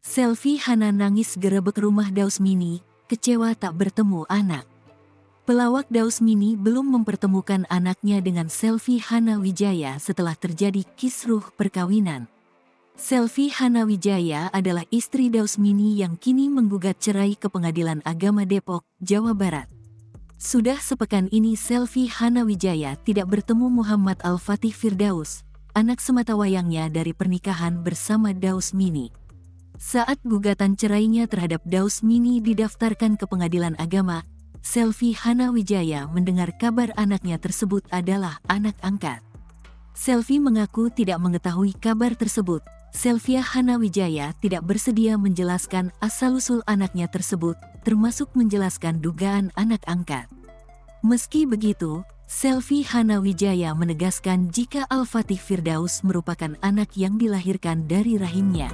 Selvi Hana nangis gerebek rumah Daus Mini, kecewa tak bertemu anak. Pelawak Daus Mini belum mempertemukan anaknya dengan Selvi Hana Wijaya setelah terjadi kisruh perkawinan. Selvi Hana Wijaya adalah istri Daus Mini yang kini menggugat cerai ke Pengadilan Agama Depok, Jawa Barat. Sudah sepekan ini Selvi Hana Wijaya tidak bertemu Muhammad Al-Fatih Firdaus, anak sematawayangnya dari pernikahan bersama Daus Mini. Saat gugatan cerainya terhadap Daus Mini didaftarkan ke Pengadilan Agama, Selvi Hana Wijaya mendengar kabar anaknya tersebut adalah anak angkat. Selvi mengaku tidak mengetahui kabar tersebut. Selvi Hana Wijaya tidak bersedia menjelaskan asal-usul anaknya tersebut, termasuk menjelaskan dugaan anak angkat. Meski begitu, Selvi Hana Wijaya menegaskan jika Al-Fatih Firdaus merupakan anak yang dilahirkan dari rahimnya.